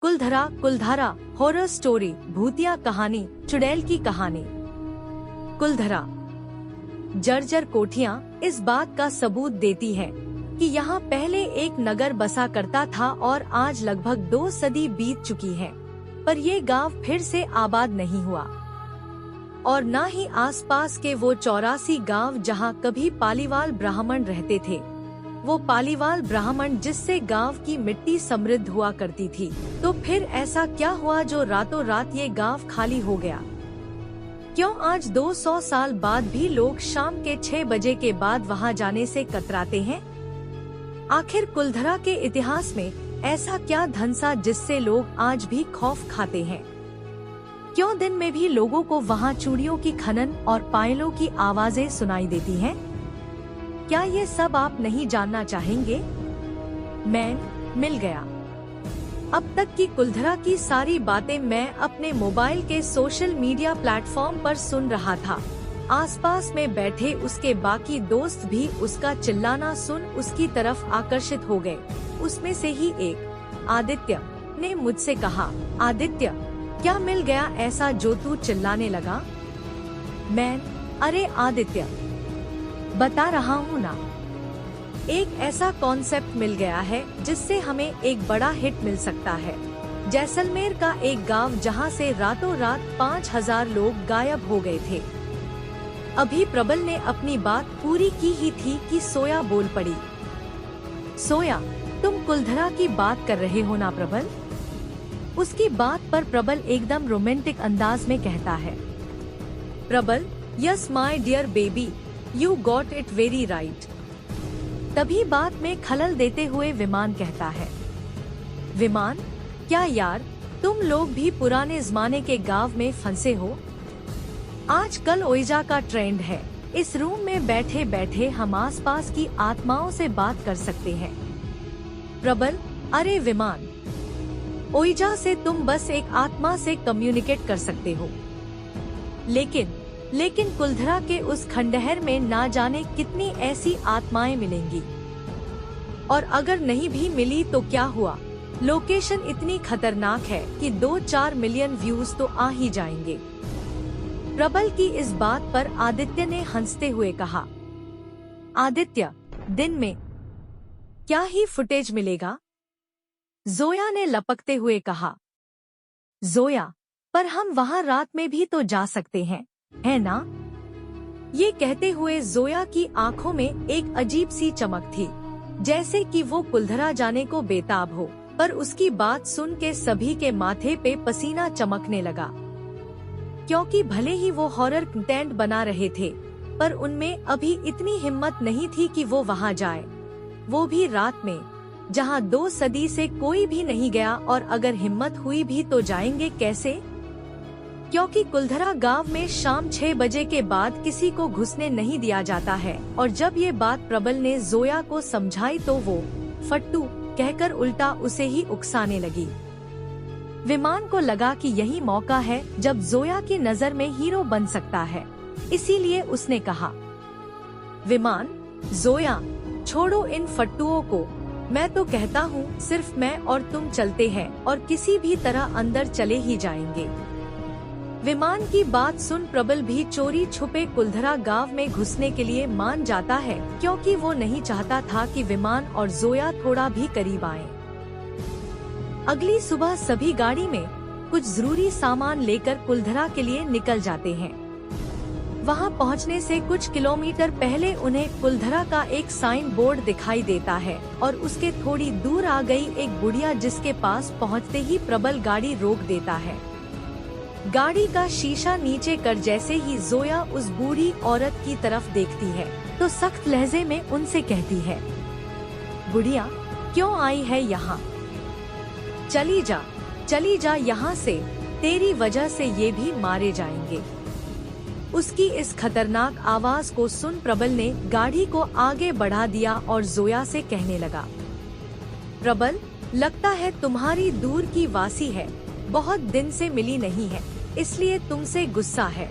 कुलधरा कुलधारा horror story, भूतिया कहानी, चुड़ैल की कहानी। कुलधरा जर्जर कोठियाँ इस बात का सबूत देती है कि यहाँ पहले एक नगर बसा करता था और आज लगभग 2 सदी बीत चुकी है, पर ये गांव फिर से आबाद नहीं हुआ और न ही आसपास के वो 84 गांव जहाँ कभी पालीवाल ब्राह्मण रहते थे। वो पालीवाल ब्राह्मण जिससे गांव की मिट्टी समृद्ध हुआ करती थी। तो फिर ऐसा क्या हुआ जो रातों रात ये गांव खाली हो गया? क्यों आज 200 साल बाद भी लोग शाम के 6 बजे के बाद वहां जाने से कतराते हैं? आखिर कुलधरा के इतिहास में ऐसा क्या धंसा जिससे लोग आज भी खौफ खाते हैं? क्यों दिन में भी लोगों को वहां चूड़ियों की खनन और पायलों की आवाजें सुनाई देती हैं? क्या ये सब आप नहीं जानना चाहेंगे? मैं मिल गया। अब तक की कुलधरा की सारी बातें मैं अपने मोबाइल के सोशल मीडिया प्लेटफॉर्म पर सुन रहा था। आसपास में बैठे उसके बाकी दोस्त भी उसका चिल्लाना सुन उसकी तरफ आकर्षित हो गए। उसमें से ही एक, आदित्य, ने मुझसे कहा, आदित्य, क्या मिल गया ऐसा जो तू चिल्लाने लगा? मैं, अरे आदित्य, बता रहा हूँ ना, एक ऐसा कॉन्सेप्ट मिल गया है जिससे हमें एक बड़ा हिट मिल सकता है। जैसलमेर का एक गांव जहाँ से रातों रात 5000 लोग गायब हो गए थे। अभी प्रबल ने अपनी बात पूरी की ही थी कि सोया बोल पड़ी। सोया, तुम कुलधरा की बात कर रहे हो ना प्रबल? उसकी बात पर प्रबल एकदम रोमांटिक अंदाज में कहता है, Prabal, yes my dear baby, you got it very right. तभी बात में खलल देते हुए विमान कहता है, विमान, क्या यार, तुम लोग भी पुराने जमाने के गांव में फंसे हो? आजकल ओइजा का ट्रेंड है। इस रूम में बैठे बैठे हम आसपास की आत्माओं से बात कर सकते हैं। प्रबल, अरे विमान, ओइजा से तुम बस एक आत्मा से कम्युनिकेट कर सकते हो, लेकिन कुलधरा के उस खंडहर में ना जाने कितनी ऐसी आत्माएं मिलेंगी। और अगर नहीं भी मिली तो क्या हुआ? लोकेशन इतनी खतरनाक है कि 2-4 मिलियन व्यूज तो आ ही जाएंगे। प्रबल की इस बात पर आदित्य ने हंसते हुए कहा, आदित्य, दिन में क्या ही फुटेज मिलेगा? जोया ने लपकते हुए कहा, जोया, पर हम वहाँ रात में भी तो जा सकते हैं, है ना? ये कहते हुए जोया की आंखों में एक अजीब सी चमक थी, जैसे कि वो कुलधरा जाने को बेताब हो। पर उसकी बात सुन के सभी के माथे पे पसीना चमकने लगा, क्योंकि भले ही वो हॉरर कंटेंट बना रहे थे, पर उनमें अभी इतनी हिम्मत नहीं थी कि वो वहाँ जाए, वो भी रात में, जहाँ 2 सदी से कोई भी नहीं गया। और अगर हिम्मत हुई भी तो जाएंगे कैसे? क्योंकि कुलधरा गांव में शाम 6 बजे के बाद किसी को घुसने नहीं दिया जाता है। और जब ये बात प्रबल ने जोया को समझाई तो वो फट्टू कहकर उल्टा उसे ही उकसाने लगी। विमान को लगा कि यही मौका है जब जोया की नजर में हीरो बन सकता है, इसीलिए उसने कहा, विमान, जोया, छोड़ो इन फट्टुओं को। मैं तो कहता हूँ सिर्फ मैं और तुम चलते हैं और किसी भी तरह अंदर चले ही जाएंगे। विमान की बात सुन प्रबल भी चोरी छुपे कुलधरा गांव में घुसने के लिए मान जाता है, क्योंकि वो नहीं चाहता था कि विमान और जोया थोड़ा भी करीब आए। अगली सुबह सभी गाड़ी में कुछ जरूरी सामान लेकर कुलधरा के लिए निकल जाते हैं। वहां पहुंचने से कुछ किलोमीटर पहले उन्हें कुलधरा का एक साइन बोर्ड दिखाई देता है और उसके थोड़ी दूर आ गई एक बुढ़िया, जिसके पास पहुंचते ही प्रबल गाड़ी रोक देता है। गाड़ी का शीशा नीचे कर जैसे ही जोया उस बूढ़ी औरत की तरफ देखती है तो सख्त लहजे में उनसे कहती है, बुढ़िया, क्यों आई है यहाँ? चली जा यहाँ से, तेरी वजह से ये भी मारे जाएंगे। उसकी इस खतरनाक आवाज को सुन प्रबल ने गाड़ी को आगे बढ़ा दिया और जोया से कहने लगा, प्रबल, लगता है तुम्हारी दूर की वासी है, बहुत दिन से मिली नहीं है, इसलिए तुमसे गुस्सा है।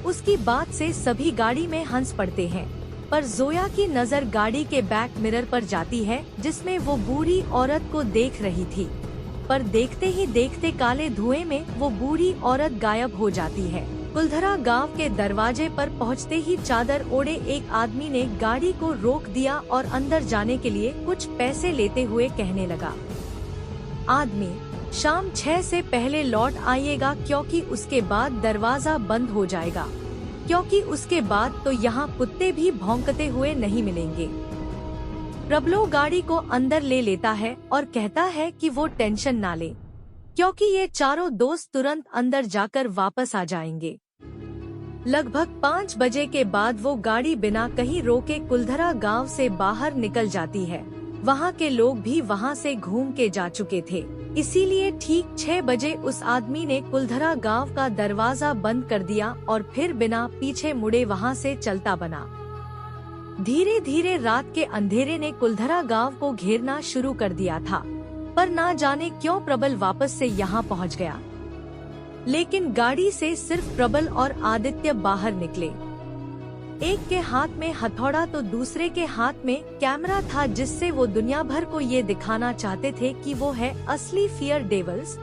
उसकी बात से सभी गाड़ी में हंस पड़ते हैं, पर जोया की नजर गाड़ी के बैक मिरर पर जाती है जिसमें वो बूढ़ी औरत को देख रही थी। पर देखते ही देखते काले धुएं में वो बूढ़ी औरत गायब हो जाती है। कुलधरा गांव के दरवाजे पर पहुंचते ही चादर ओढ़े एक आदमी ने गाड़ी को रोक दिया और अंदर जाने के लिए कुछ पैसे लेते हुए कहने लगा, आदमी शाम 6 से पहले लौट आइएगा, क्योंकि उसके बाद दरवाजा बंद हो जाएगा, क्योंकि उसके बाद तो यहाँ कुत्ते भी भौंकते हुए नहीं मिलेंगे। प्रबलो गाड़ी को अंदर ले लेता है और कहता है कि वो टेंशन ना ले, क्योंकि ये चारों दोस्त तुरंत अंदर जाकर वापस आ जाएंगे। लगभग 5 बजे के बाद वो गाड़ी बिना कहीं रोके कुलधरा गांव से बाहर निकल जाती है। वहाँ के लोग भी वहाँ से घूम के जा चुके थे, इसीलिए ठीक 6 बजे उस आदमी ने कुलधरा गांव का दरवाजा बंद कर दिया और फिर बिना पीछे मुड़े वहाँ से चलता बना। धीरे धीरे रात के अंधेरे ने कुलधरा गांव को घेरना शुरू कर दिया था, पर ना जाने क्यों प्रबल वापस से यहाँ पहुँच गया। लेकिन गाड़ी से सिर्फ प्रबल और आदित्य बाहर निकले। एक के हाथ में हथौड़ा तो दूसरे के हाथ में कैमरा था, जिससे वो दुनिया भर को ये दिखाना चाहते थे कि वो है असली फियर डेविल्स,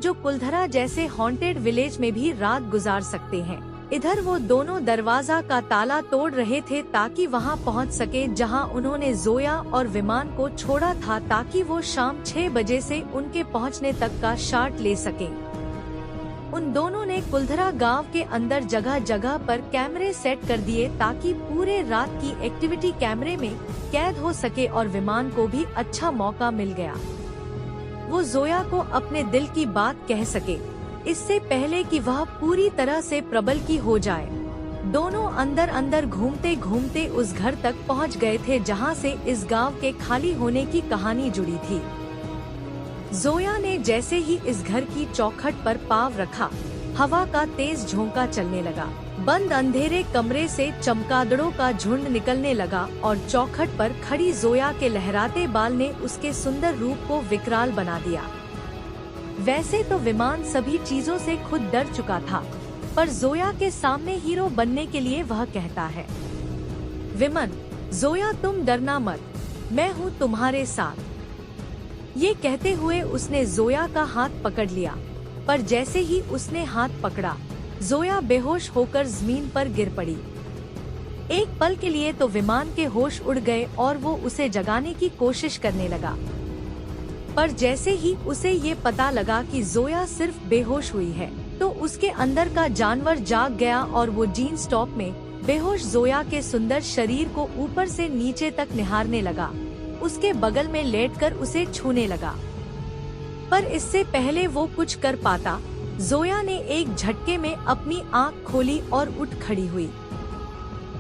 जो कुलधरा जैसे हॉन्टेड विलेज में भी रात गुजार सकते हैं। इधर वो दोनों दरवाजा का ताला तोड़ रहे थे ताकि वहां पहुंच सके जहां उन्होंने जोया और विमान को छोड़ा था, ताकि वो शाम 6 बजे से उनके पहुंचने तक का शॉट ले सके। उन दोनों ने कुलधरा गांव के अंदर जगह जगह पर कैमरे सेट कर दिए ताकि पूरे रात की एक्टिविटी कैमरे में कैद हो सके और विमान को भी अच्छा मौका मिल गया। वो जोया को अपने दिल की बात कह सके, इससे पहले कि वह पूरी तरह से प्रबल की हो जाए। दोनों अंदर अंदर घूमते घूमते उस घर तक पहुंच गए थे जहां से इस गांव के खाली होने की कहानी जुड़ी थी। जोया ने जैसे ही इस घर की चौखट पर पांव रखा, हवा का तेज झोंका चलने लगा। बंद अंधेरे कमरे से चमगादड़ों का झुंड निकलने लगा और चौखट पर खड़ी जोया के लहराते बाल ने उसके सुंदर रूप को विकराल बना दिया। वैसे तो विमान सभी चीजों से खुद डर चुका था, पर जोया के सामने हीरो बनने के लिए वह कहता है, विमन, जोया तुम डरना मत, मैं हूँ तुम्हारे साथ। ये कहते हुए उसने जोया का हाथ पकड़ लिया, पर जैसे ही उसने हाथ पकड़ा, जोया बेहोश होकर जमीन पर गिर पड़ी। एक पल के लिए तो विमान के होश उड़ गए और वो उसे जगाने की कोशिश करने लगा, पर जैसे ही उसे ये पता लगा कि जोया सिर्फ बेहोश हुई है, तो उसके अंदर का जानवर जाग गया और वो जीन्स टॉप में बेहोश जोया के सुंदर शरीर को ऊपर से नीचे तक निहारने लगा। उसके बगल में लेटकर उसे छूने लगा, पर इससे पहले वो कुछ कर पाता, जोया ने एक झटके में अपनी आंख खोली और उठ खड़ी हुई।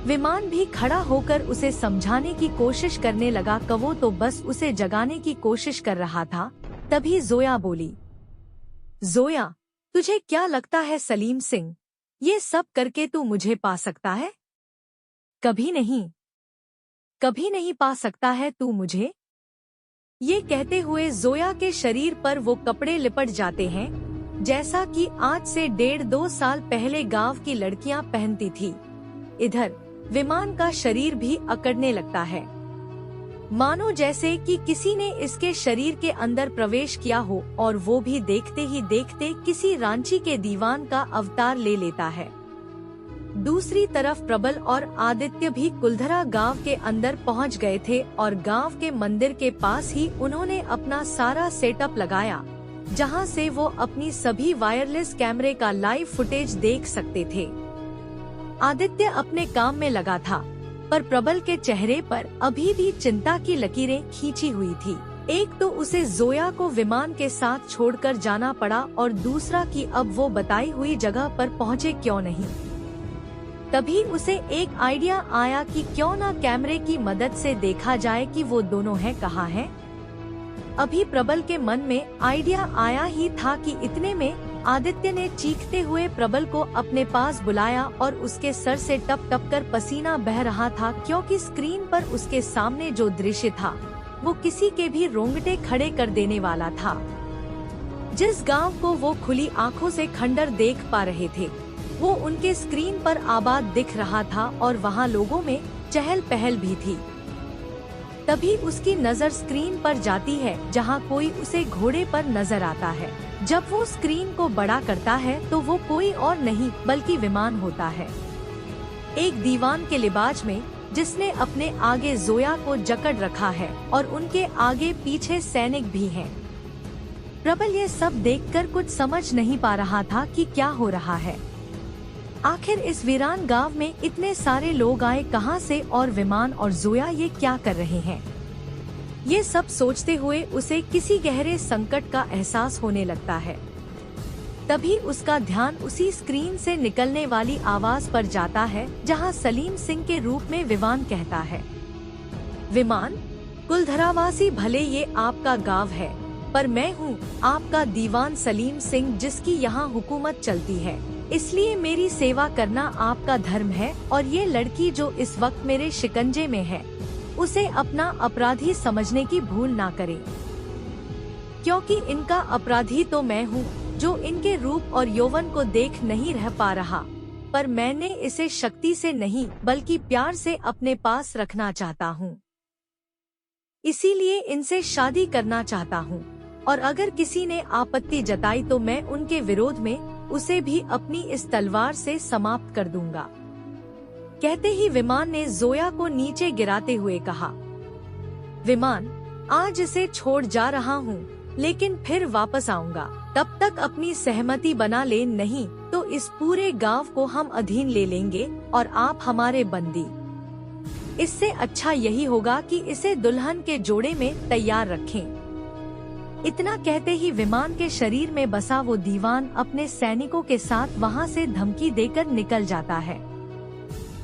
विमान भी खड़ा होकर उसे समझाने की कोशिश करने लगा कि वो तो बस उसे जगाने की कोशिश कर रहा था। तभी जोया बोली, जोया, तुझे क्या लगता है सलीम सिंह, ये सब करके तू मुझे पा सकता है? कभी नहीं, कभी नहीं पा सकता है तू मुझे। ये कहते हुए जोया के शरीर पर वो कपड़े लिपट जाते हैं जैसा कि आज से 1.5-2 साल पहले गांव की लड़कियां पहनती थी। इधर विमान का शरीर भी अकड़ने लगता है, मानो जैसे कि किसी ने इसके शरीर के अंदर प्रवेश किया हो, और वो भी देखते ही देखते किसी रांची के दीवान का अवतार ले लेता है। दूसरी तरफ प्रबल और आदित्य भी कुलधरा गांव के अंदर पहुंच गए थे और गांव के मंदिर के पास ही उन्होंने अपना सारा सेटअप लगाया, जहां से वो अपनी सभी वायरलेस कैमरे का लाइव फुटेज देख सकते थे। आदित्य अपने काम में लगा था, पर प्रबल के चेहरे पर अभी भी चिंता की लकीरें खींची हुई थी। एक तो उसे जोया को विमान के साथ छोड़कर जाना पड़ा और दूसरा कि अब वो बताई हुई जगह पर पहुँचे क्यों नहीं। तभी उसे एक आइडिया आया कि क्यों ना कैमरे की मदद से देखा जाए कि वो दोनों हैं कहाँ हैं। अभी प्रबल के मन में आइडिया आया ही था कि इतने में आदित्य ने चीखते हुए प्रबल को अपने पास बुलाया और उसके सर से टप टप कर पसीना बह रहा था, क्योंकि स्क्रीन पर उसके सामने जो दृश्य था वो किसी के भी रोंगटे खड़े कर देने वाला था। जिस गांव को वो खुली आंखों से खंडर देख पा रहे थे, वो उनके स्क्रीन पर आबाद दिख रहा था और वहाँ लोगों में चहल पहल भी थी। तभी उसकी नजर स्क्रीन पर जाती है जहां कोई उसे घोड़े पर नजर आता है। जब वो स्क्रीन को बड़ा करता है तो वो कोई और नहीं बल्कि विमान होता है, एक दीवान के लिबाज में, जिसने अपने आगे जोया को जकड़ रखा है और उनके आगे पीछे सैनिक भी हैं। प्रबल ये सब देखकर कुछ समझ नहीं पा रहा था कि क्या हो रहा है। आखिर इस वीरान गांव में इतने सारे लोग आए कहां से, और विमान और जोया ये क्या कर रहे हैं। ये सब सोचते हुए उसे किसी गहरे संकट का एहसास होने लगता है। तभी उसका ध्यान उसी स्क्रीन से निकलने वाली आवाज पर जाता है जहां सलीम सिंह के रूप में विमान कहता है, विमान, कुलधरावासी भले ये आपका गांव है, पर मैं हूँ आपका दीवान सलीम सिंह, जिसकी यहाँ हुकूमत चलती है, इसलिए मेरी सेवा करना आपका धर्म है। और ये लड़की जो इस वक्त मेरे शिकंजे में है, उसे अपना अपराधी समझने की भूल ना करें, क्योंकि इनका अपराधी तो मैं हूँ, जो इनके रूप और यौवन को देख नहीं रह पा रहा, पर मैंने इसे शक्ति से नहीं बल्कि प्यार से अपने पास रखना चाहता हूँ। इसीलिए इनसे शादी करना चाहता हूँ, और अगर किसी ने आपत्ति जताई तो मैं उनके विरोध में उसे भी अपनी इस तलवार से समाप्त कर दूंगा। कहते ही विमान ने जोया को नीचे गिराते हुए कहा, विमान, आज इसे छोड़ जा रहा हूँ, लेकिन फिर वापस आऊंगा। तब तक अपनी सहमति बना ले, नहीं तो इस पूरे गांव को हम अधीन ले लेंगे और आप हमारे बंदी। इससे अच्छा यही होगा कि इसे दुल्हन के जोड़े में तैयार रखें। इतना कहते ही विमान के शरीर में बसा वो दीवान अपने सैनिकों के साथ वहां से धमकी देकर निकल जाता है।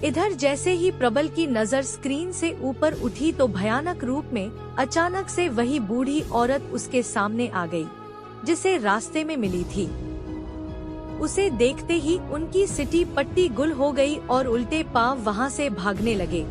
इधर जैसे ही प्रबल की नजर स्क्रीन से ऊपर उठी तो भयानक रूप में अचानक से वही बूढ़ी औरत उसके सामने आ गई, जिसे रास्ते में मिली थी। उसे देखते ही उनकी सिटी पट्टी गुल हो गई और उल्टे पांव वहां से भागने लगे।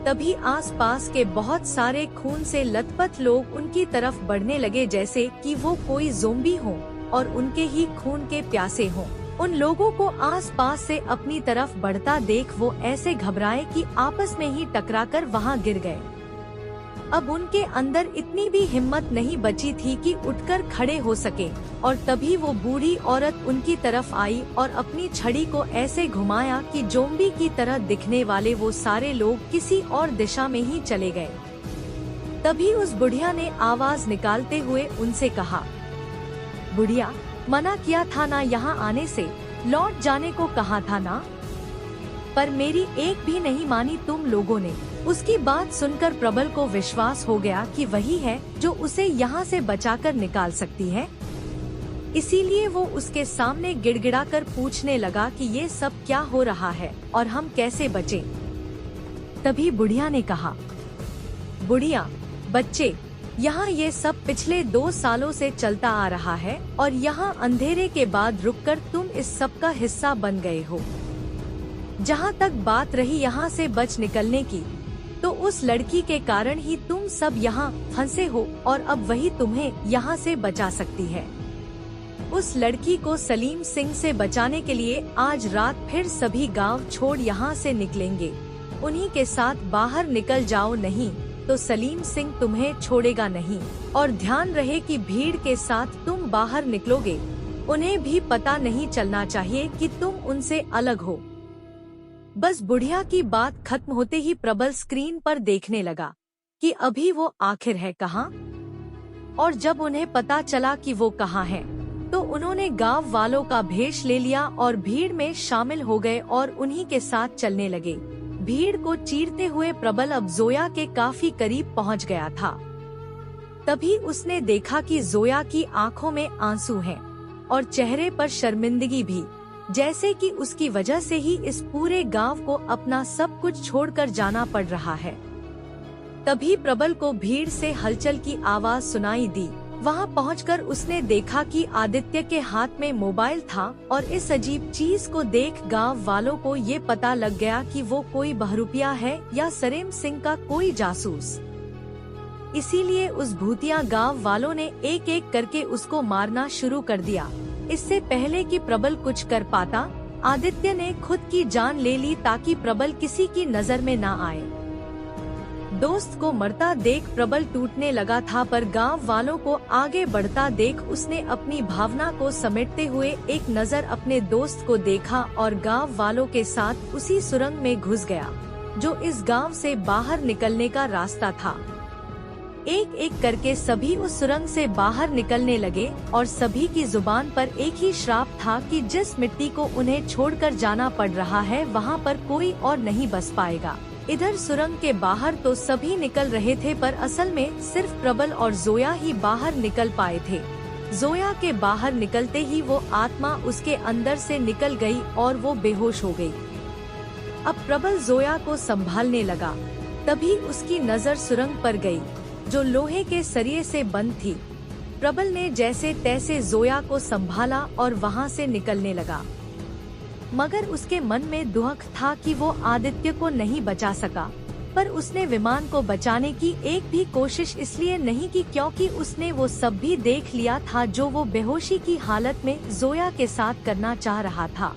तभी आसपास के बहुत सारे खून से लथपथ लोग उनकी तरफ बढ़ने लगे, जैसे कि वो कोई ज़ोंबी हों और उनके ही खून के प्यासे हों। उन लोगों को आसपास से अपनी तरफ बढ़ता देख वो ऐसे घबराए कि आपस में ही टकराकर वहां गिर गए। अब उनके अंदर इतनी भी हिम्मत नहीं बची थी कि उठकर खड़े हो सके, और तभी वो बूढ़ी औरत उनकी तरफ आई और अपनी छड़ी को ऐसे घुमाया कि ज़ोंबी की तरह दिखने वाले वो सारे लोग किसी और दिशा में ही चले गए। तभी उस बुढ़िया ने आवाज निकालते हुए उनसे कहा, बुढ़िया, मना किया था ना यहाँ आने से, लौट जाने को कहा था ना, पर मेरी एक भी नहीं मानी तुम लोगों ने। उसकी बात सुनकर प्रबल को विश्वास हो गया कि वही है जो उसे यहाँ से बचाकर निकाल सकती है। इसीलिए वो उसके सामने गिड़गिड़ाकर पूछने लगा कि ये सब क्या हो रहा है और हम कैसे बचें। तभी बुढ़िया ने कहा, बुढ़िया, बच्चे, यहाँ ये सब पिछले 2 सालों से चलता आ रहा है और यहाँ अंधेरे के बाद रुककर तुम इस सब का हिस्सा बन गए हो। जहाँ तक बात रही यहाँ से बच निकलने की, तो उस लड़की के कारण ही तुम सब यहाँ फंसे हो और अब वही तुम्हें यहाँ से बचा सकती है। उस लड़की को सलीम सिंह से बचाने के लिए आज रात फिर सभी गांव छोड़ यहाँ से निकलेंगे। उन्हीं के साथ बाहर निकल जाओ, नहीं तो सलीम सिंह तुम्हें छोड़ेगा नहीं। और ध्यान रहे कि भीड़ के साथ तुम बाहर निकलोगे, उन्हें भी पता नहीं चलना चाहिए कि तुम उनसे अलग हो। बस बुढ़िया की बात खत्म होते ही प्रबल स्क्रीन पर देखने लगा कि अभी वो आखिर है कहाँ। और जब उन्हें पता चला कि वो कहाँ है, तो उन्होंने गांव वालों का भेष ले लिया और भीड़ में शामिल हो गए और उन्हीं के साथ चलने लगे। भीड़ को चीरते हुए प्रबल अब जोया के काफी करीब पहुंच गया था। तभी उसने देखा कि जोया की आंखों में आंसू हैं और चेहरे पर शर्मिंदगी भी, जैसे कि उसकी वजह से ही इस पूरे गांव को अपना सब कुछ छोड़कर जाना पड़ रहा है। तभी प्रबल को भीड़ से हलचल की आवाज सुनाई दी। वहां पहुंचकर उसने देखा कि आदित्य के हाथ में मोबाइल था और इस अजीब चीज को देख गांव वालों को ये पता लग गया कि वो कोई बहरूपिया है या सलीम सिंह का कोई जासूस। इसीलिए उस भूतिया गांव वालों ने एक एक करके उसको मारना शुरू कर दिया। इससे पहले कि प्रबल कुछ कर पाता, आदित्य ने खुद की जान ले ली ताकि प्रबल किसी की नजर में ना आए। दोस्त को मरता देख प्रबल टूटने लगा था, पर गांव वालों को आगे बढ़ता देख उसने अपनी भावना को समेटते हुए एक नज़र अपने दोस्त को देखा और गांव वालों के साथ उसी सुरंग में घुस गया जो इस गांव से बाहर निकलने का रास्ता था। एक एक करके सभी उस सुरंग से बाहर निकलने लगे और सभी की जुबान पर एक ही श्राप था कि जिस मिट्टी को उन्हें छोड़कर जाना पड़ रहा है वहाँ पर कोई और नहीं बस पाएगा। इधर सुरंग के बाहर तो सभी निकल रहे थे, पर असल में सिर्फ प्रबल और जोया ही बाहर निकल पाए थे। जोया के बाहर निकलते ही वो आत्मा उसके अंदर से निकल गई और वो बेहोश हो गई। अब प्रबल जोया को संभालने लगा, तभी उसकी नज़र सुरंग पर गई जो लोहे के सरिये से बंद थी। प्रबल ने जैसे तैसे जोया को संभाला और वहाँ से निकलने लगा, मगर उसके मन में दुख था कि वो आदित्य को नहीं बचा सका। पर उसने विमान को बचाने की एक भी कोशिश इसलिए नहीं की क्योंकि उसने वो सब भी देख लिया था जो वो बेहोशी की हालत में जोया के साथ करना चाह रहा था।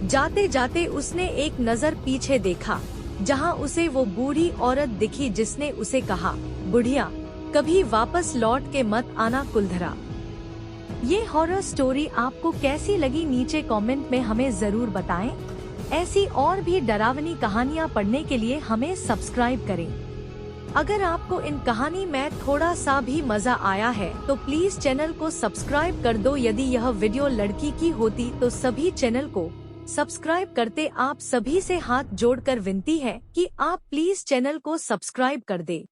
जाते जाते उसने एक नज़र पीछे देखा जहां उसे वो बूढ़ी औरत दिखी जिसने उसे कहा, बुढ़िया कभी वापस लौट के मत आना कुलधरा। ये हॉरर स्टोरी आपको कैसी लगी नीचे कमेंट में हमें जरूर बताएं। ऐसी और भी डरावनी कहानियाँ पढ़ने के लिए हमें सब्सक्राइब करें। अगर आपको इन कहानी में थोड़ा सा भी मजा आया है तो प्लीज चैनल को सब्सक्राइब कर दो। यदि यह वीडियो लड़की की होती तो सभी चैनल को सब्सक्राइब करते। आप सभी से हाथ जोड़कर विनती है कि आप प्लीज चैनल को सब्सक्राइब कर दे।